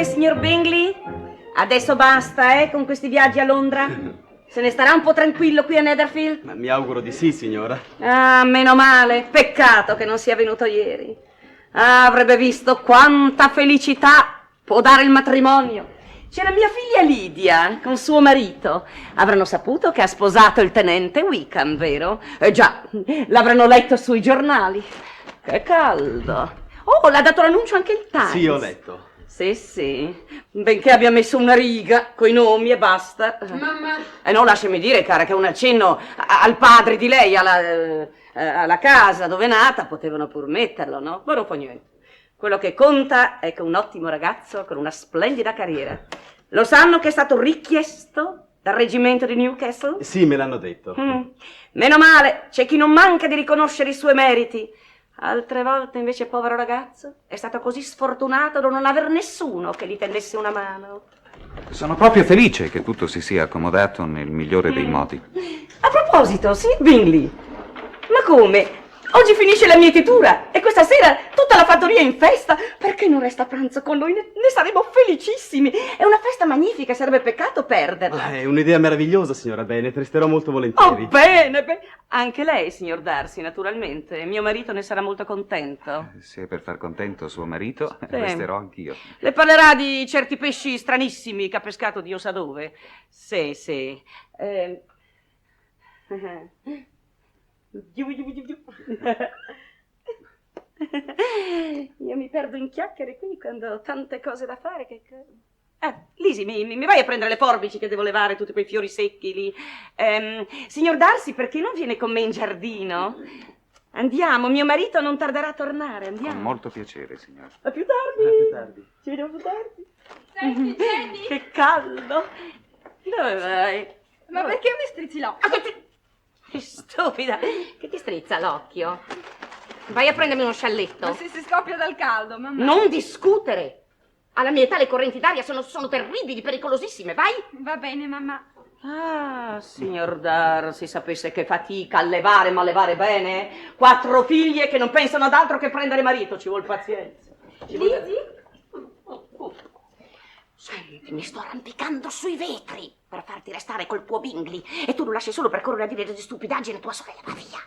Salve, signor Bingley. Adesso basta, con questi viaggi a Londra. Se ne starà un po' tranquillo qui a Netherfield? Ma mi auguro di sì, signora. Ah, meno male. Peccato che non sia venuto ieri. Ah, avrebbe visto quanta felicità può dare il matrimonio. C'era mia figlia Lydia con suo marito. Avranno saputo che ha sposato il tenente Wickham, vero? Già, l'avranno letto sui giornali. Che caldo. Oh, l'ha dato l'annuncio anche il Times. Sì, ho letto. Sì. Benché abbia messo una riga coi nomi e basta. Mamma. No, lasciami dire, cara, che un accenno al padre di lei, alla casa dove è nata, potevano pur metterlo, no? Ma non fa niente. Quello che conta è che un ottimo ragazzo con una splendida carriera. Lo sanno che è stato richiesto dal reggimento di Newcastle? Sì, me l'hanno detto. Meno male, c'è chi non manca di riconoscere i suoi meriti. Altre volte, invece, povero ragazzo, è stato così sfortunato da non aver nessuno che gli tendesse una mano. Sono proprio felice che tutto si sia accomodato nel migliore dei modi. A proposito, sì, Bingley, ma come? Oggi finisce la mietitura e questa sera tutta la fattoria è in festa. Perché non resta a pranzo con noi? Ne saremo felicissimi. È una festa magnifica, sarebbe peccato perderla. È un'idea meravigliosa, signora Bennet, resterò molto volentieri. Oh, bene. Anche lei, signor Darcy, naturalmente. Mio marito ne sarà molto contento. Se è per far contento suo marito, resterò anch'io. Le parlerà di certi pesci stranissimi che ha pescato Dio sa dove. Sì. Io mi perdo in chiacchiere qui quando ho tante cose da fare che... Lisi, mi vai a prendere le forbici che devo levare tutti quei fiori secchi lì. Signor Darcy, perché non viene con me in giardino? Andiamo, mio marito non tarderà a tornare, andiamo. Con molto piacere, signora. A più tardi. Ci vediamo più tardi. Senti, Jenny. Che caldo. Dove vai? Ma perché mi strizzi l'occhio? Stupida, che ti strizza l'occhio? Vai a prendermi uno scialletto. Ma se si scoppia dal caldo, mamma. Non discutere. Alla mia età le correnti d'aria sono terribili, pericolosissime, vai. Va bene, mamma. Ah, signor Darcy, sapesse che fatica a levare, ma levare bene. 4 figlie che non pensano ad altro che prendere marito, ci vuol pazienza. Lisi? Senti, mi sto arrampicando sui vetri per farti restare col tuo Bingley e tu lo lasci solo per correre a dire di stupidaggine a tua sorella, va via.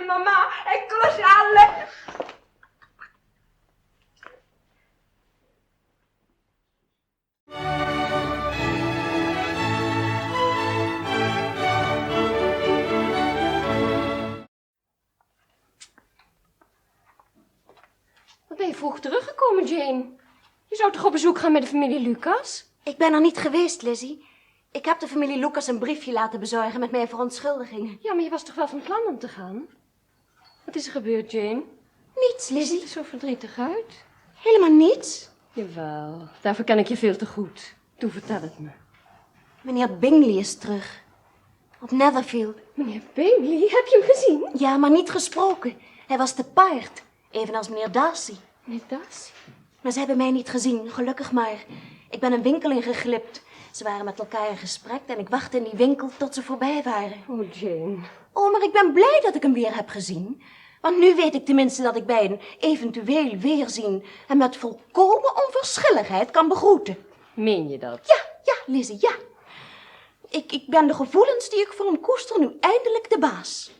Mamma, ecco lo scialle! Wat ben je vroeg teruggekomen, Jane? Je zou toch op bezoek gaan met de familie Lucas? Ik ben er niet geweest, Lizzie. Ik heb de familie Lucas een briefje laten bezorgen met mijn verontschuldigingen. Ja, maar je was toch wel van plan om te gaan? Wat is er gebeurd, Jane? Niets, Je ziet Lizzie. er zo verdrietig uit. Helemaal niets. Jawel, daarvoor ken ik je veel te goed. Toe, vertel het me. Meneer Bingley is terug. Op Netherfield. Meneer Bingley, heb je hem gezien? Ja, maar niet gesproken. Hij was te paard. Evenals meneer Darcy. Meneer Darcy? Maar ze hebben mij niet gezien, gelukkig maar. Ik ben een winkel ingeglipt. Ze waren met elkaar in gesprek en ik wachtte in die winkel tot ze voorbij waren. Oh, Jane. Oh, maar ik ben blij dat ik hem weer heb gezien. Want nu weet ik tenminste dat ik bij een eventueel weerzien hem met volkomen onverschilligheid kan begroeten. Meen je dat? Ja, Lizzie, ja. Ik ben de gevoelens die ik voor hem koester nu eindelijk de baas.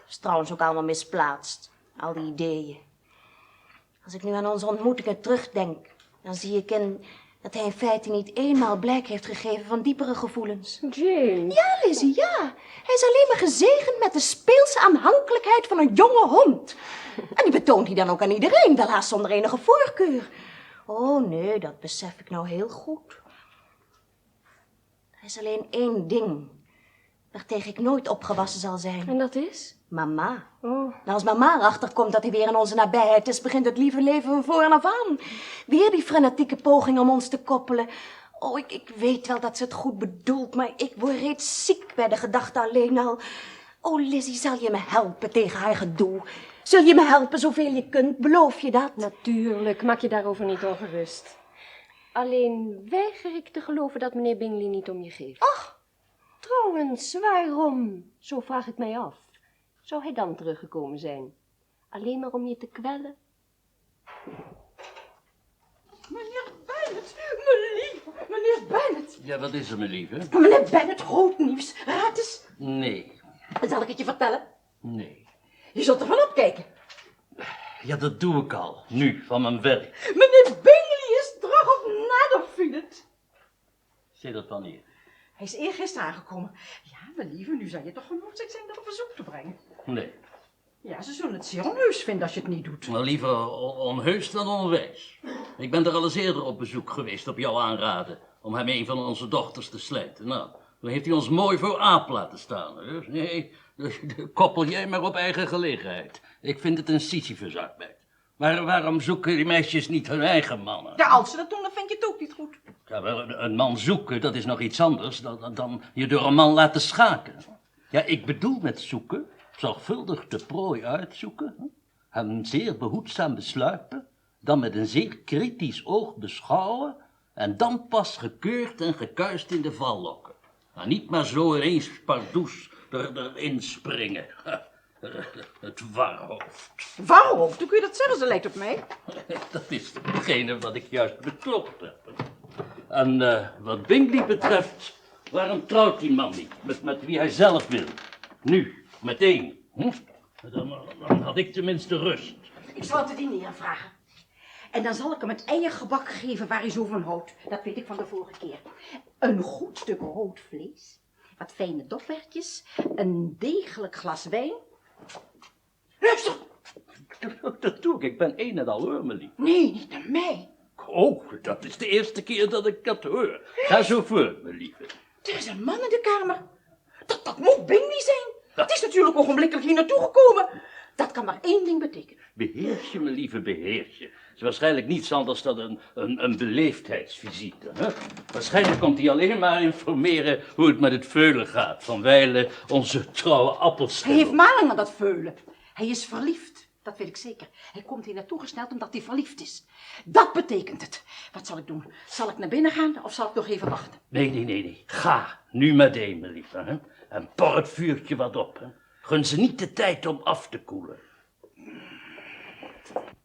Is trouwens ook allemaal misplaatst, al die ideeën. Als ik nu aan onze ontmoetingen terugdenk, dan zie ik in dat hij in feite niet eenmaal blijk heeft gegeven van diepere gevoelens. Jane. Ja, Lizzie, ja. Hij is alleen maar gezegend met de speelse aanhankelijkheid van een jonge hond. En die betoont hij dan ook aan iedereen, wel haast zonder enige voorkeur. Oh nee, dat besef ik nou heel goed. Er is alleen één ding waartegen ik nooit opgewassen zal zijn. En dat is? Mama. Oh. Nou, als mama erachter komt dat hij weer in onze nabijheid is, begint het lieve leven van voor en af aan. Weer die fanatieke poging om ons te koppelen. Oh, ik weet wel dat ze het goed bedoelt, maar ik word reeds ziek bij de gedachte alleen al. Oh, Lizzie, zal je me helpen tegen haar gedoe? Zul je me helpen zoveel je kunt? Beloof je dat? Natuurlijk, maak je daarover niet ongerust. Alleen weiger ik te geloven dat meneer Bingley niet om je geeft. Ach! Trouwens, waarom? Zo vraag ik mij af. Zou hij dan teruggekomen zijn? Alleen maar om je te kwellen? Meneer Bennet, mijn lieve, meneer Bennet. Ja, wat is er, mijn lieve? Meneer Bennet, groot nieuws. Raad eens. Nee, Zal ik het je vertellen? nee. Je zult er van opkijken. Ja, dat doe ik al. Nu, van mijn werk. Meneer Bingley is terug op Netherfield. Zeg dat wanneer? Hij is eergisteren aangekomen. Ja, mijn lieve, nu zou je toch genoodzaakt zijn dat op bezoek te brengen. Nee. Ja, ze zullen het zeer onheus vinden als je het niet doet. Maar liever onheus dan onwijs. Ik ben er al eens eerder op bezoek geweest, op jouw aanraden, om hem een van onze dochters te slijten. Nou, dan heeft hij ons mooi voor aap laten staan. Dus nee, koppel jij maar op eigen gelegenheid. Ik vind het een Sisyphus-arbeid. Maar waarom zoeken die meisjes niet hun eigen mannen? Ja, als ze dat doen, dan vind je het ook niet goed. Ja, wel, een man zoeken, dat is nog iets anders dan je door een man laten schaken. Ja, ik bedoel met zoeken, zorgvuldig de prooi uitzoeken, hem zeer behoedzaam besluipen, dan met een zeer kritisch oog beschouwen en dan pas gekeurd en gekuist in de val lokken. Maar niet maar zo ineens pardoes erin springen. Het warhoofd. Waarom? Hoe kun je dat zeggen? Ze lijkt op mij. Dat is hetgene wat ik juist beklopt heb. En wat Bingley betreft, waarom trouwt die man niet met wie hij zelf wil? Nu, meteen. Dan had ik tenminste rust. Ik zal het te dineren vragen. En dan zal ik hem het eiergebak geven waar hij zo van houdt. Dat weet ik van de vorige keer. Een goed stuk rood vlees, wat fijne dofwertjes, een degelijk glas wijn. Luister! Dat doe ik. Ik ben een en al hoor, mijn lief. Nee, niet naar mij. Oh, dat is de eerste keer dat ik dat hoor. Ga zo voor, mijn lieve. Er is een man in de kamer. Dat moet Bingley zijn. Het is natuurlijk ogenblikkelijk hier naartoe gekomen. Dat kan maar één ding betekenen. Beheers je, mijn lieve, beheers je. Het is waarschijnlijk niets anders dan een beleefdheidsvisite. Hè? Waarschijnlijk komt hij alleen maar informeren hoe het met het veulen gaat. Vanwijle onze trouwe appelschil. Hij heeft maling aan dat veulen. Hij is verliefd. Dat weet ik zeker. Hij komt hier naartoe gesneld omdat hij verliefd is. Dat betekent het. Wat zal ik doen? Zal ik naar binnen gaan of zal ik nog even wachten? Nee. Ga, nu meteen, mijn lieve. Hè? En por het vuurtje wat op. Hè? Gun ze niet de tijd om af te koelen.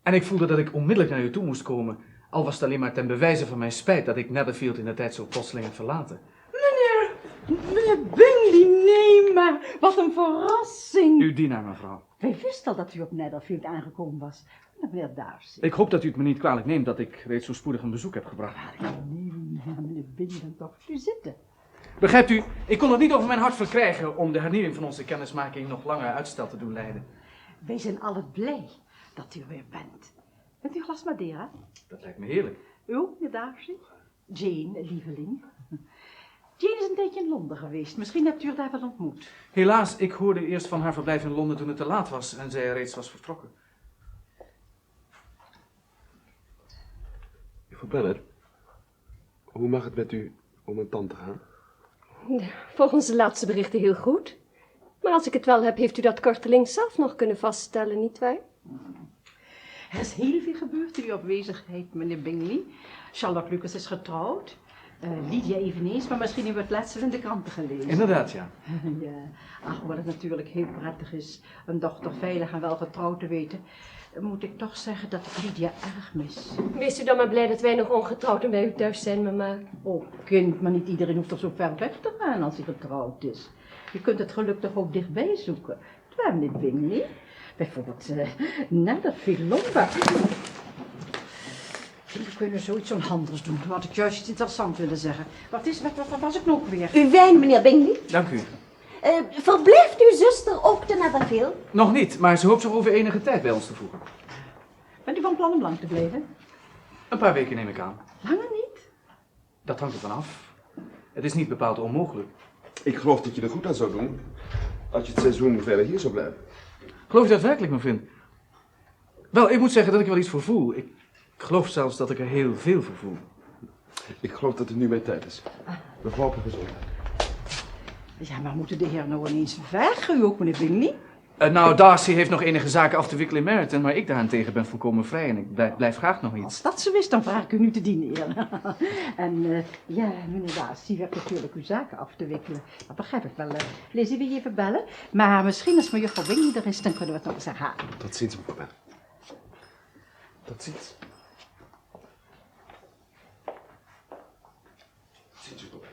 En ik voelde dat ik onmiddellijk naar u toe moest komen. Al was het alleen maar ten bewijze van mijn spijt dat ik Netherfield in de tijd zo plotseling heb verlaten. Meneer Bingley, nee maar. Wat een verrassing. Uw dienaar, mevrouw. Wij wisten al dat u op Netherfield aangekomen was. Meneer Darcy. Ik hoop dat u het me niet kwalijk neemt dat ik reeds zo spoedig een bezoek heb gebracht. Nee, meneer Bingley, dan toch u zitten. Begrijpt u, ik kon het niet over mijn hart verkrijgen om de hernieuwing van onze kennismaking nog langer uitstel te doen leiden. Wij zijn allen blij dat u er weer bent. Bent u een glas Madeira? Dat lijkt me heerlijk. U ook, meneer Darcy? Jane, lieveling. Jane is een tijdje in Londen geweest. Misschien hebt u haar daar wel ontmoet. Helaas, ik hoorde eerst van haar verblijf in Londen toen het te laat was en zij reeds was vertrokken. Juffrouw Bennet, hoe mag het met u om een tante gaan? Volgens de laatste berichten heel goed. Maar als ik het wel heb, heeft u dat kortelings zelf nog kunnen vaststellen, nietwaar? Er is heel veel gebeurd in uw afwezigheid, meneer Bingley. Charlotte Lucas is getrouwd. Lydia eveneens, maar misschien hebben we het laatst wel in de kranten gelezen. Inderdaad, ja. Ja, ach, hoewel het natuurlijk heel prettig is een dochter veilig en wel getrouwd te weten, moet ik toch zeggen dat ik Lydia erg mis. Wees u dan maar blij dat wij nog ongetrouwd en bij u thuis zijn, mama. Oh, kind, maar niet iedereen hoeft er zo ver weg te gaan als hij getrouwd is. Je kunt het geluk toch ook dichtbij zoeken. Waar, meneer Bingley? Bijvoorbeeld, Netherfield, Longbourn. We kunnen zoiets onhandels doen. Dan had ik juist iets interessants willen zeggen. Wat was ik nog weer? Uw wijn, meneer Bingley. Dank u. Verblijft uw zuster ook te Netherfield? Nog niet, maar ze hoopt zich over enige tijd bij ons te voegen. Bent u van plan om lang te blijven? Een paar weken neem ik aan. Langer niet? Dat hangt ervan af. Het is niet bepaald onmogelijk. Ik geloof dat je er goed aan zou doen als je het seizoen verder hier zou blijven. Geloof je dat werkelijk, mijn vriend? Wel, ik moet zeggen dat ik er wel iets voor voel. Ik geloof zelfs dat ik er heel veel voor voel. Ik geloof dat het nu mijn tijd is. Mevrouw, gezondheid. Ja, maar moeten de heren nou ineens weg? U ook, meneer Bingley? Nou, Darcy heeft nog enige zaken af te wikkelen in Meryton, maar ik daarentegen ben volkomen vrij en ik blijf graag nog iets. Als dat zo is, dan vraag ik u nu te dineren. En ja, meneer Darcy, u hebt natuurlijk uw zaken af te wikkelen. Dat begrijp ik wel. Lizzie, wil je even bellen? Maar misschien als mevrouw Bingley er is, dan kunnen we het nog eens herhalen. Tot ziens, mevrouw Bennet. Tot ziens. Tot ziens, mevrouw Bennet.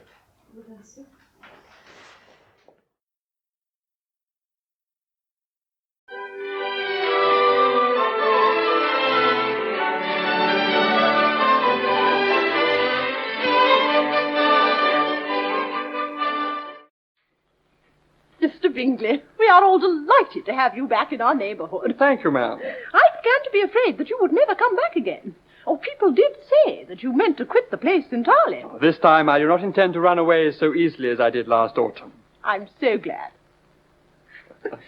Mr. Bingley, we are all delighted to have you back in our neighborhood. Thank you, ma'am. I began to be afraid that you would never come back again. Oh, people did say that you meant to quit the place entirely. This time I do not intend to run away so easily as I did last autumn. I'm so glad. Mr.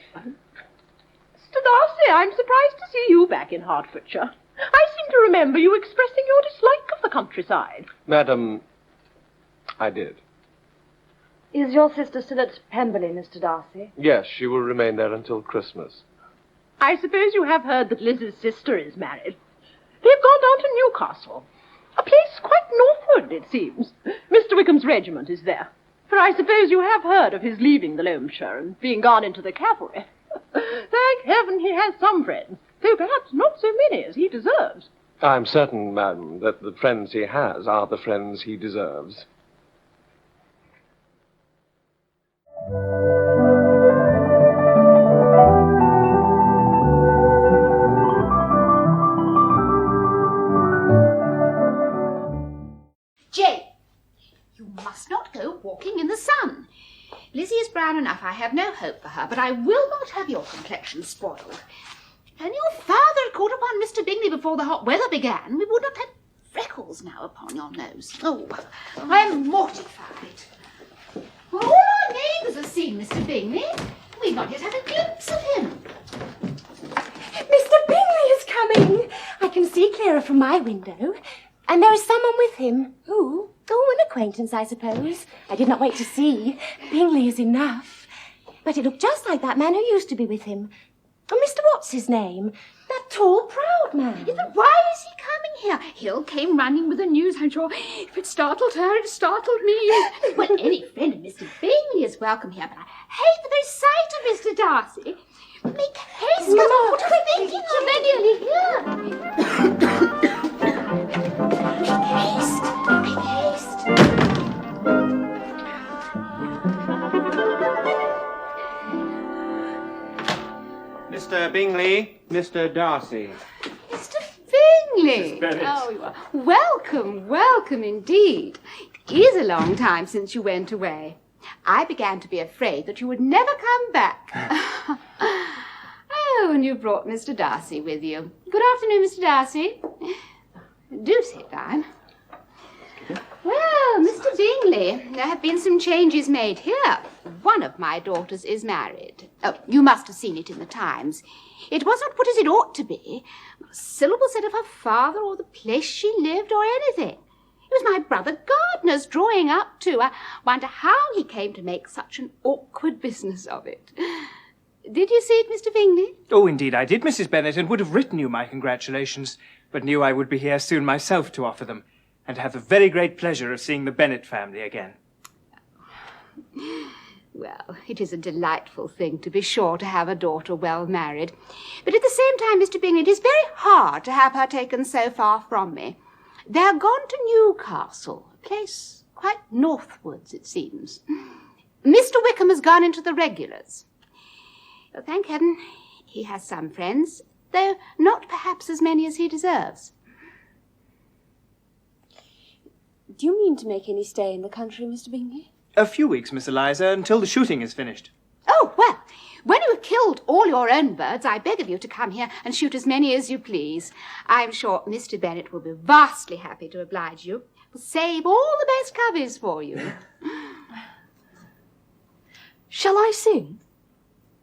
Darcy, I'm surprised to see you back in Hertfordshire. I seem to remember you expressing your dislike of the countryside. Madam, I did. Is your sister still at Pemberley, Mr. Darcy? Yes, she will remain there until Christmas. I suppose you have heard that Liz's sister is married. They've gone down to Newcastle. A place quite northward, it seems. Mr. Wickham's regiment is there. For I suppose you have heard of his leaving the Loamshire and being gone into the cavalry. Thank heaven he has some friends, though perhaps not so many as he deserves. I'm certain, madam, that the friends he has are the friends he deserves. Jane, you must not go walking in the sun. Lizzie is brown enough, I have no hope for her, but I will not have your complexion spoiled. If only your father had called upon Mr. Bingley before the hot weather began, we would not have freckles now upon your nose. Oh, I am mortified. Well, all our neighbours have seen Mr. Bingley. We've not yet had a glimpse of him. Mr. Bingley is coming. I can see clearer from my window. And there is someone with him. Who? Oh, an acquaintance, I suppose. I did not wait to see. Bingley is enough. But it looked just like that man who used to be with him. Oh, Mr. What's his name? That tall, proud man. Yeah, but why is he coming here? Hill came running with the news, I'm sure. If it startled her, it startled me. Well, any friend of Mr. Bingley is welcome here, but I hate the very sight of Mr. Darcy. Make haste, Mama. What are we thinking of? They're nearly here. Make haste. Make haste. Mr. Bingley, Mr. Darcy. Mr. Bingley! Miss Bennet. Oh, you are. Welcome, welcome indeed. It is a long time since you went away. I began to be afraid that you would never come back. Oh, and you brought Mr. Darcy with you. Good afternoon, Mr. Darcy. Do sit down. Well, Mr. Bingley, there have been some changes made here. One of my daughters is married. Oh, you must have seen it in the Times. It was not put as it ought to be. Not a syllable said of her father or the place she lived or anything. It was my brother Gardner's drawing up to. I wonder how he came to make such an awkward business of it. Did you see it, Mr. Bingley? Oh, indeed I did, Mrs. Bennet, and would have written you my congratulations, but knew I would be here soon myself to offer them, and have the very great pleasure of seeing the Bennet family again. Well, it is a delightful thing, to be sure, to have a daughter well married. But at the same time, Mr. Bingley, it is very hard to have her taken so far from me. They're gone to Newcastle, a place quite northwards, it seems. Mr. Wickham has gone into the regulars. Well, thank heaven, he has some friends, though not perhaps as many as he deserves. Do you mean to make any stay in the country, Mr. Bingley? A few weeks, Miss Eliza, until the shooting is finished. Oh, well, when you have killed all your own birds, I beg of you to come here and shoot as many as you please. I'm sure Mr. Bennet will be vastly happy to oblige you. We'll save all the best coveys for you. Shall I sing?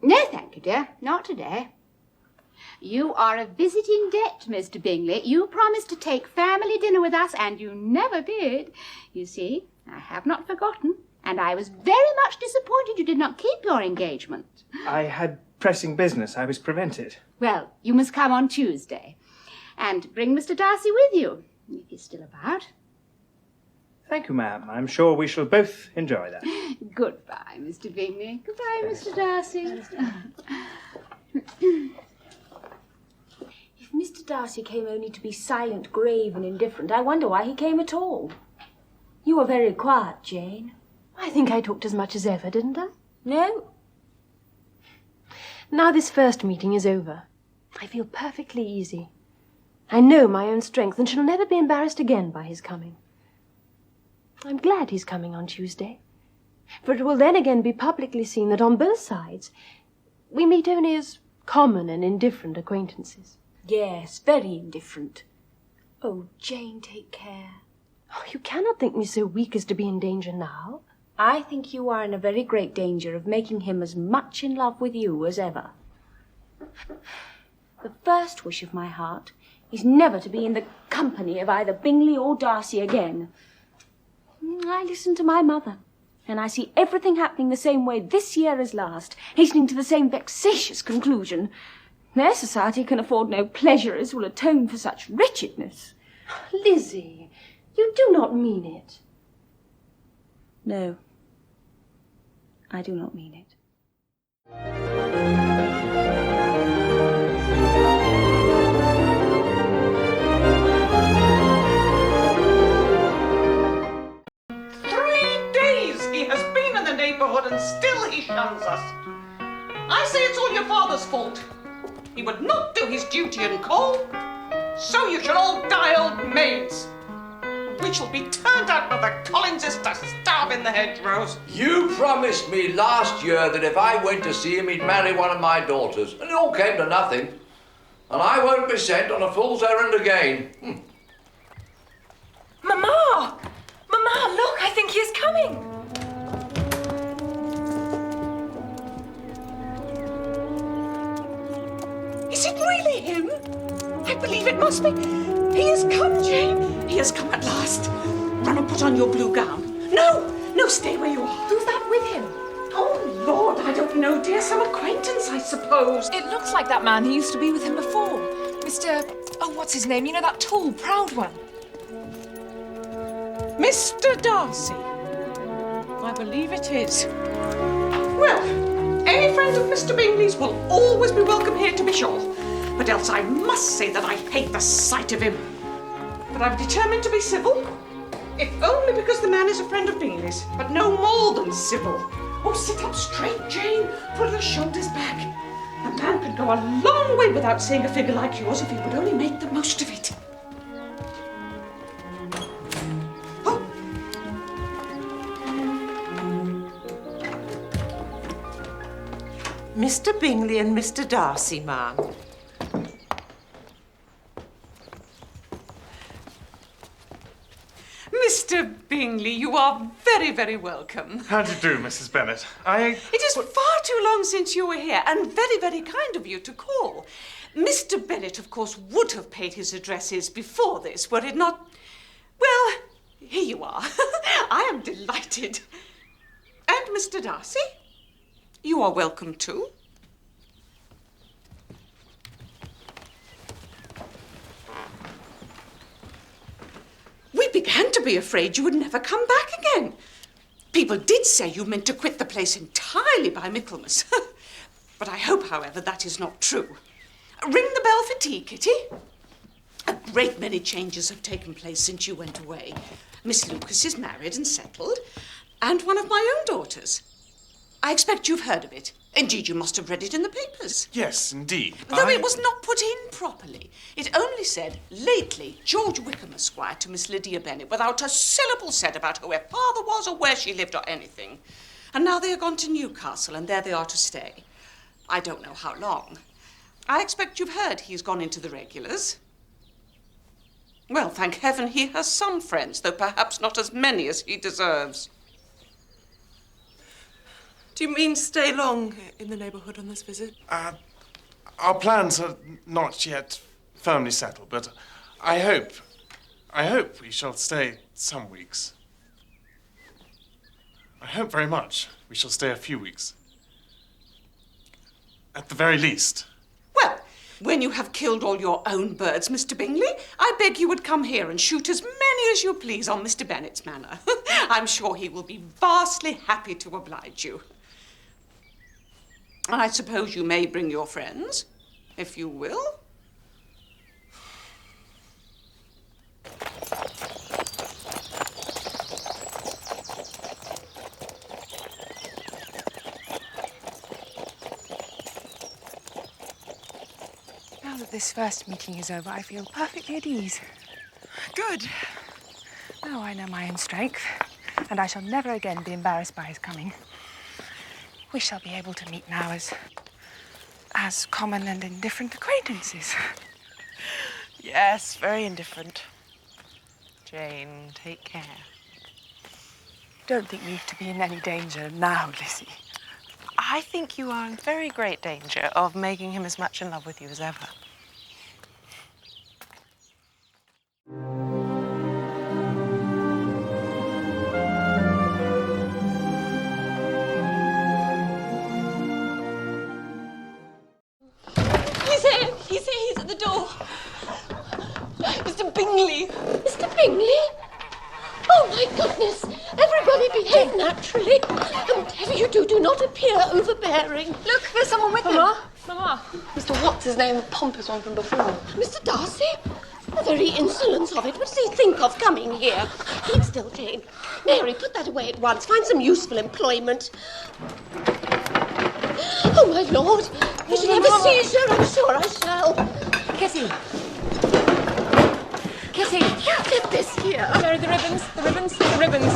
No, thank you, dear. Not today. You are a visiting debt, Mr. Bingley. You promised to take family dinner with us, and you never did. You see, I have not forgotten, and I was very much disappointed you did not keep your engagement. I had pressing business, I was prevented. Well, you must come on Tuesday. And bring Mr. Darcy with you, if he's still about. Thank you, ma'am. I'm sure we shall both enjoy that. Goodbye, Mr. Bingley. Goodbye, Mr. Darcy. If Mr. Darcy came only to be silent, grave, and indifferent, I wonder why he came at all. You were very quiet, Jane. I think I talked as much as ever, didn't I? No. Now this first meeting is over, I feel perfectly easy. I know my own strength and shall never be embarrassed again by his coming. I'm glad he's coming on Tuesday, for it will then again be publicly seen that on both sides we meet only as common and indifferent acquaintances. Yes, very indifferent. Oh, Jane, take care. Oh, you cannot think me so weak as to be in danger now. I think you are in a very great danger of making him as much in love with you as ever. The first wish of my heart is never to be in the company of either Bingley or Darcy again. I listen to my mother, and I see everything happening the same way this year as last, hastening to the same vexatious conclusion. Their society can afford no pleasures will atone for such wretchedness. Lizzie, you do not mean it. No, I do not mean it. And still he shuns us. I say it's all your father's fault. He would not do his duty and call. So you shall all die old maids. We shall be turned out by the Collinses to starve in the hedgerows. You promised me last year that if I went to see him, he'd marry one of my daughters. And it all came to nothing. And I won't be sent on a fool's errand again. Mamma! Mamma, look, I think he is coming. Is it really him? I believe it must be. He has come, Jane. He has come at last. Run and put on your blue gown. No, stay where you are. Who's that with him? Oh, Lord, I don't know, dear. Some acquaintance, I suppose. It looks like that man who used to be with him before. Mr. Oh, what's his name? You know, that tall, proud one. Mr. Darcy. I believe it is. Well, any friend of Mr. Bingley's will always be welcome here, to be sure. But else I must say that I hate the sight of him. But I'm determined to be civil, if only because the man is a friend of Bingley's, but no more than civil. Oh, sit up straight, Jane. Put your shoulders back. A man could go a long way without seeing a figure like yours if he would only make the most of it. Mr. Bingley and Mr. Darcy, ma'am. Mr. Bingley, you are very, very welcome. How do you do, Mrs. Bennet? It is far too long since you were here, and very, very kind of you to call. Mr. Bennet, of course, would have paid his addresses before this, were it not... Well, here you are. I am delighted. And Mr. Darcy, you are welcome too. We began to be afraid you would never come back again. People did say you meant to quit the place entirely by Michaelmas. But I hope, however, that is not true. Ring the bell for tea, Kitty. A great many changes have taken place since you went away. Miss Lucas is married and settled, and one of my own daughters. I expect you've heard of it. Indeed, you must have read it in the papers. Yes, indeed. Though it was not put in properly. It only said, lately, George Wickham Esquire to Miss Lydia Bennet, without a syllable said about who her father was or where she lived or anything. And now they are gone to Newcastle, and there they are to stay. I don't know how long. I expect you've heard he's gone into the regulars. Well, thank heaven he has some friends, though perhaps not as many as he deserves. Do you mean stay long in the neighbourhood on this visit? Our plans are not yet firmly settled, but I hope we shall stay some weeks. I hope very much we shall stay a few weeks. At the very least. Well, when you have killed all your own birds, Mr. Bingley, I beg you would come here and shoot as many as you please on Mr. Bennet's manor. I'm sure he will be vastly happy to oblige you. And I suppose you may bring your friends, if you will. Now that this first meeting is over, I feel perfectly at ease. Good. Now I know my own strength, and I shall never again be embarrassed by his coming. We shall be able to meet now as common and indifferent acquaintances. Yes, very indifferent. Jane, take care. Don't think me to be in any danger now, Lizzie. I think you are in very great danger of making him as much in love with you as ever. He's at the door. Mr. Bingley. Mr. Bingley? Oh, my goodness. Everybody behave naturally. And whatever you do, do not appear overbearing. Look, there's someone with Mama. him. Mama. Mr. What's his name, the pompous one from before. Mr. Darcy? The very insolence of it. What does he think of coming here? Keep still, Jane. Mary, put that away at once. Find some useful employment. Oh, my lord. I shall have a seizure. I'm sure I shall. Kitty. Kitty. Get this here. Mary, the ribbons, the ribbons, the ribbons.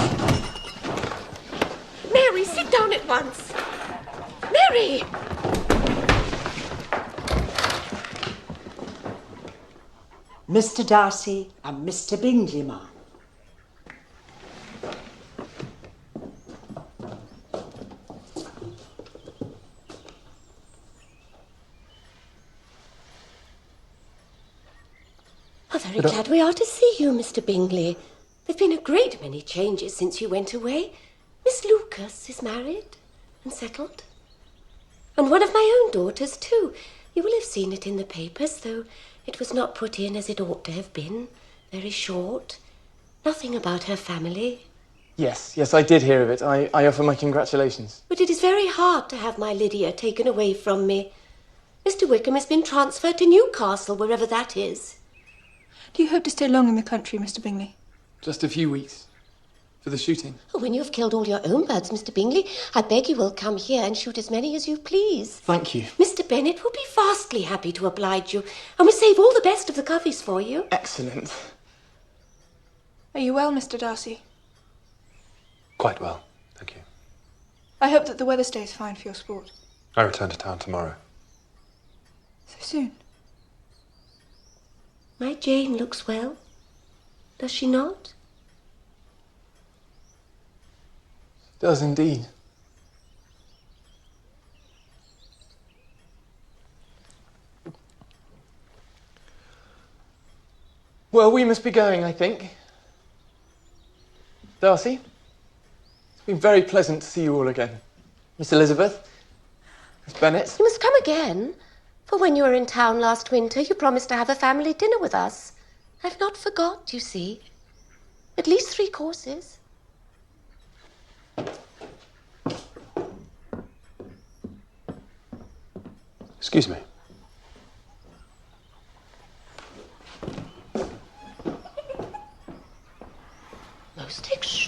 Mary, sit down at once. Mary! Mr. Darcy and Mr. Bingley, ma'am. I'm very glad we are to see you, Mr. Bingley. There've been a great many changes since you went away. Miss Lucas is married and settled. And one of my own daughters, too. You will have seen it in the papers, though it was not put in as it ought to have been. Very short. Nothing about her family. Yes, I did hear of it. I offer my congratulations. But it is very hard to have my Lydia taken away from me. Mr. Wickham has been transferred to Newcastle, wherever that is. Do you hope to stay long in the country, Mr. Bingley? Just a few weeks. For the shooting. When you have killed all your own birds, Mr. Bingley, I beg you will come here and shoot as many as you please. Thank you. Mr. Bennet will be vastly happy to oblige you, and will save all the best of the coveys for you. Excellent. Are you well, Mr. Darcy? Quite well, thank you. I hope that the weather stays fine for your sport. I return to town tomorrow. So soon? My Jane looks well. Does she not? Does indeed. Well, we must be going, I think. Darcy, it's been very pleasant to see you all again. Miss Elizabeth, Miss Bennet. You must come again. For when you were in town last winter, you promised to have a family dinner with us. I've not forgot, you see. At least 3 courses. Excuse me. Most extraordinary.